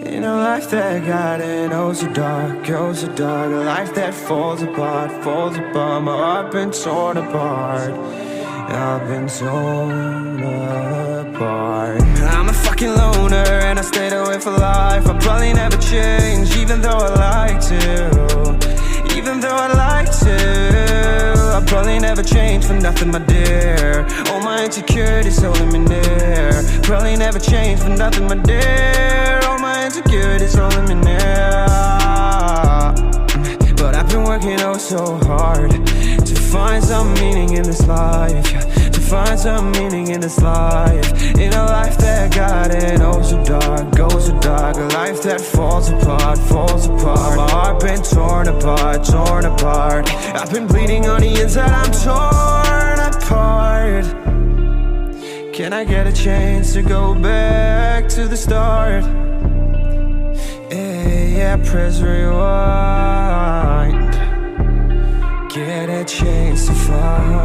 In a life that got it, oh so dark, oh so dark. A life that falls apart, falls apart. My heart been torn apart, I've been torn apart. I'm a fucking loner and I stayed away for life. I'll probably never change, even though I like to. Even though I like to, I'll probably never change for nothing, my dear. All my insecurities holding me near. Probably never change for nothing, my dear. All my insecurities holding me near. But I've been working oh so hard to find some meaning in this life, to find some meaning in this life. In a life that got it oh so dark, oh so dark. A life that falls apart, falls apart. My heart been torn apart, torn apart. I've been bleeding on the inside, I'm torn apart. Can I get a chance to go back to the start? Yeah, press rewind. Get a chance to find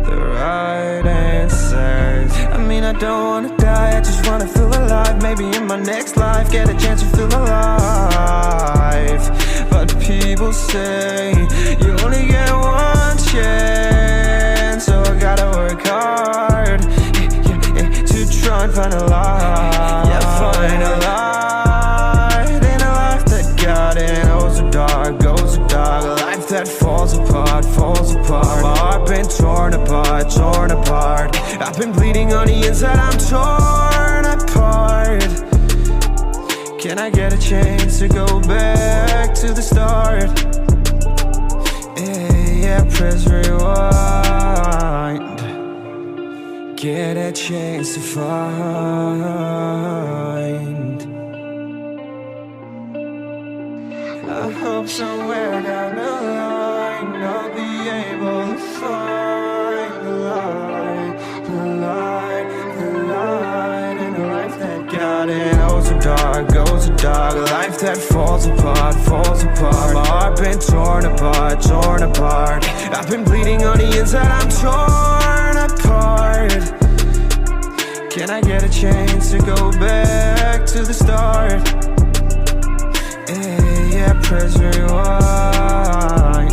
the right answers. I mean, I don't wanna die, I just wanna feel alive. Maybe in my next life, get a chance to feel alive. But people say you only get one chance, so I gotta work hard to try and find a light. Yeah, find a light in a life that got it oh so dark, oh so dark. A life that falls apart, falls apart. My heart been torn apart, torn apart. I've been bleeding on the inside, I'm torn apart. Can I get a chance to go back to the start? Yeah, press rewind. Get a chance to find. I hope somewhere down the line I'll be able to find the light, the light, the light in a life that got it oh so dark, oh so dark. A life that falls apart, falls apart. My heart been torn apart, torn apart. I've been bleeding on the inside, I'm torn apart. Can I get a chance to go back to the start? Yeah, press rewind.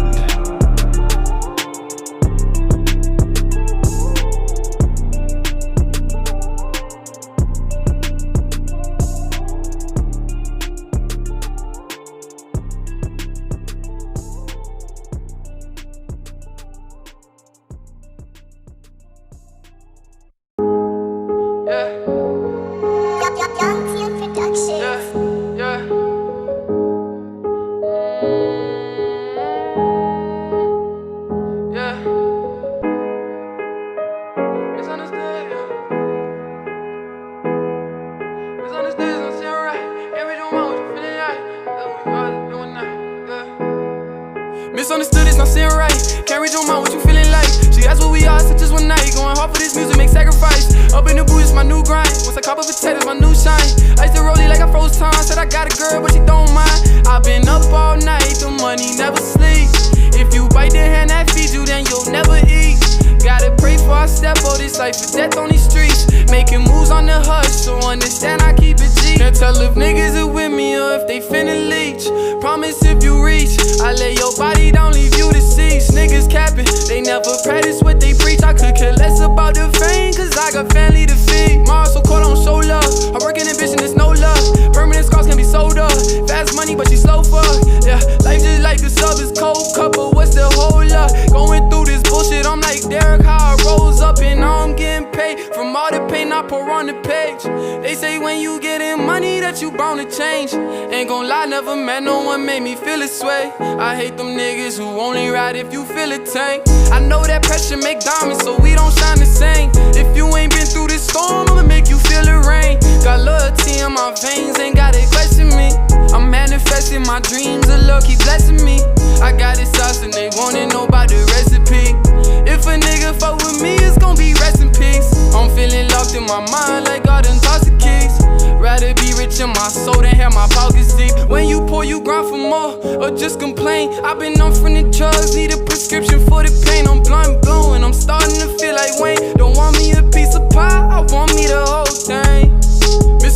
Misunderstood, it's not sitting right. Can't read your mind, what you feeling like? She asked what we are, so just one night. Going hard for this music, make sacrifice. Up in the booth, it's my new grind. Once I cop up potatoes, my new shine. I used to roll it like I froze time. Said I got a girl, but she don't mind. I've been up all night, the money never sleeps. If you bite the hand that feeds you, then you'll never eat. Gotta pray for I step on this life for death on these streets. Making moves on the hush, so understand I keep it G. Can't tell if niggas are with me or if they finna leech. Promise if you reach, I lay your body down, leave you to cease. Niggas capping, they never practice what they preach. I could care less about the fame, cause I got family to feed. Mars so cold, I don't show love. I work in ambition, there's no love. Permanent scars can be sold up. Fast money, but she slow fuck. Yeah, life just like the sub is cold cup, but what's the whole lot? Going through this bullshit, I'm like Derek, how I rose up and now I'm getting paid. From all the pain I pour on the page. They say when you getting money that you bound to change. Ain't gon' lie, never met no one made me feel this way. I hate them niggas who only ride if you feel a tank. I know that pressure make diamonds, so we don't shine the same. If you ain't been through this storm, I'ma make you feel the rain. Got loyalty in my veins, ain't gotta question me. I'm manifesting my dreams, the Lord keep blessing me. I got it sauce and they wanna know about the recipe. If a nigga fuck with me, it's gon' be rest in peace. I'm feeling locked in my mind like God done tossed the keys. Rather be rich in my soul than have my pockets deep. When you pour, you grind for more, or just complain. I've been on from the drugs, need a prescription for the pain. I'm blunt blowing, I'm starting to feel like Wayne. Don't want me a piece of pie, I want me the whole thing.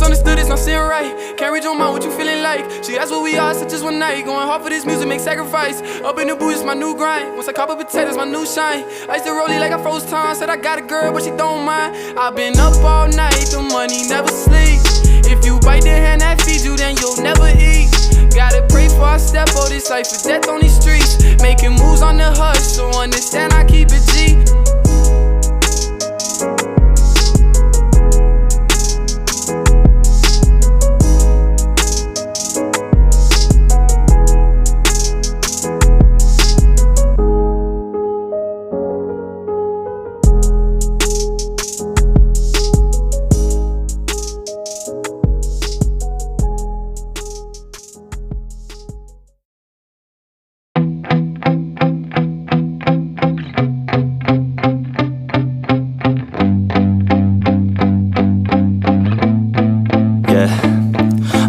Misunderstood, it's not sitting right. Can't read your mind, what you feeling like? She asked what we are, so just one night. Going hard for this music, make sacrifice. Up in the booth, it's my new grind. Once I cop a potatoes, my new shine. I used to roll it like I froze time. Said I got a girl, but she don't mind. I've been up all night, the money never sleep. If you bite the hand that feeds you, then you'll never eat. Gotta pray for I step on this life for death on these streets. Making moves on the hush, so understand I keep it G.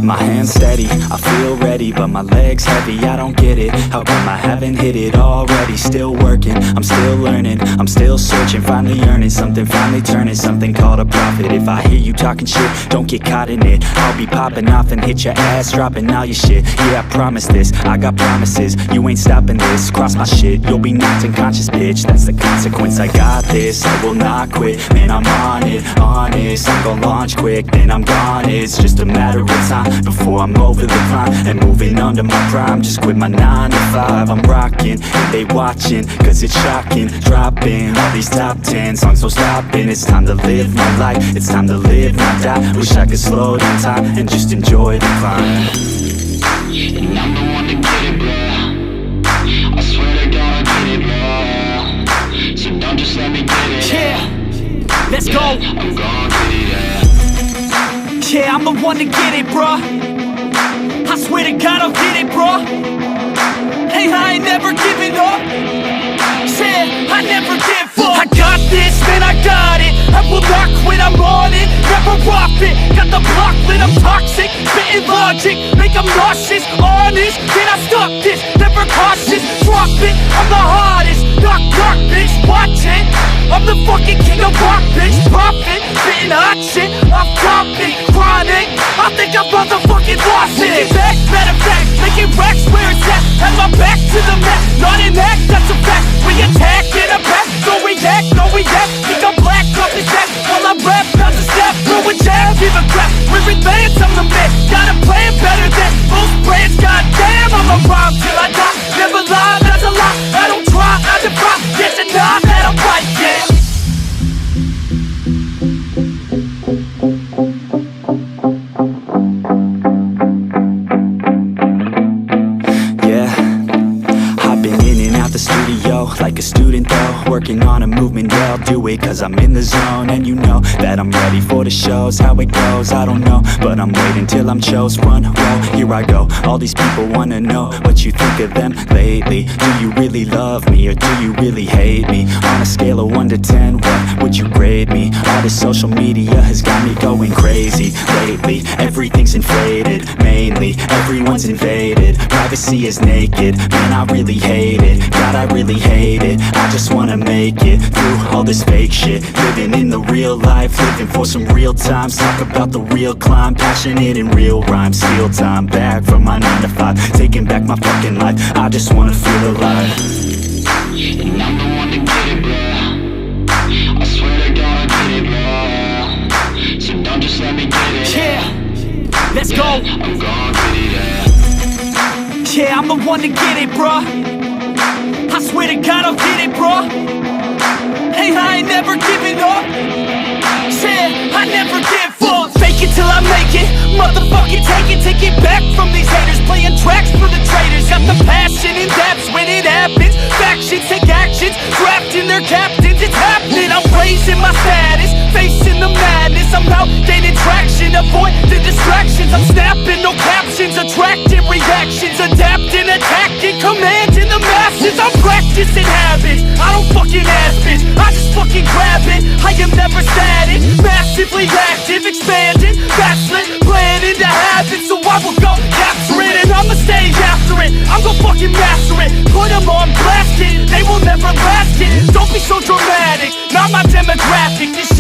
My hands steady, I feel ready, but my legs heavy, I don't get it. How come I haven't hit it already? Still working, I'm still learning, I'm still searching, finally earning something, finally turning something called a profit. If I hear you talking shit, don't get caught in it. I'll be popping off and hit your ass, dropping all your shit. Yeah, I promise this, I got promises, you ain't stopping this. Cross my shit, you'll be knocked unconscious, bitch. That's the consequence, I got this, I will not quit. Man, I'm on it, honest, I'm gon' launch quick, then I'm gone. It's just a matter of time before I'm over the climb and moving under my prime. Just quit my 9 to 5, I'm rocking, and they watching, cause it's shocking. Dropping all these top 10 songs, so stopping. It's time to live my life, it's time to live, not die. Wish I could slow down time and just enjoy the climb. And I'm the one to get it, bro. I swear to God I get it, bro. So don't just let me get it. Yeah, let's go. I'm gon' get it, yeah. Yeah, I'm the one to get it, bruh. I swear to God I'll get it, bruh. Hey, I ain't never giving up. Yeah, I never give up. I got this, man, I got it. I will not quit, I'm on it. Never off it. Got the block lit, I'm toxic. Spitting logic, make them nauseous. Honest, can I stop this? Never cautious, drop it. I'm the hardest. Knock, knock, bitch, watch it. I'm the fucking king of rock, bitch. Profit, spitting hot shit. I'm topic, chronic. I think I'm motherfucking lost it. Take it back, matter of fact, making racks where it's at. Have my back to the mat, not an act, that's a fact. We attack in a pack, don't react, no react. Think I'm black, off his back. While I rap, bounce a step, throw a jab, give a crap. We're advanced, I'm the man. Got a plan better than most brands. Goddamn, I'm a rhyme till I die. Never lie, that's a lie. I don't try, I defy. Get to die, that I'm right, yeah. Like a student though, working on a movement, yeah, I'll do it cause I'm in the zone. And you know that I'm ready for the shows. How it goes, I don't know, but I'm waiting till I'm chose. Front row, here I go. All these people wanna know what you think of them lately. Do you really love me or do you really hate me? On a scale of 1 to 10, what would you grade me? All this social media has got me going crazy lately. Everything's inflated, mainly everyone's invaded. Privacy is naked, man, I really hate it. God, I really hate it. I just wanna make it through all this fake shit. Living in the real life, living for some real times. Talk about the real climb, passionate in real rhymes. Steal time back from my 9 to 5, taking back my fucking life. I just wanna feel alive. And I'm the one to get it, bro. I swear to God I get it, bro. So don't just let me get it. Yeah, let's go. I'm gon' get it, yeah. Yeah, I'm the one to get it, bruh. I swear to God I'll get it, bruh. Hey, I ain't never giving up. Yeah, I never give up. Fake it till I make it. Motherfucking take it back from these haters. Playing tracks for the traitors. Got the passion in depths when it happens. Factions take actions, drafting their captains. It's happening. I'm raising my status, facing the madness. I'm out gaining traction, avoid the distractions. I'm snapping, no captions, attracting reactions, adapting, attacking, commanding the masses. I'm practicing habits, I don't fucking ask bitch, I just fucking grab it. I am never static, massively active, expanding, backslid, playing into habits. So I will go capture it and I'ma stay after it. I'm gon' fucking master it, put them on blast it. They will never last it, don't be so dramatic, not my demographic. This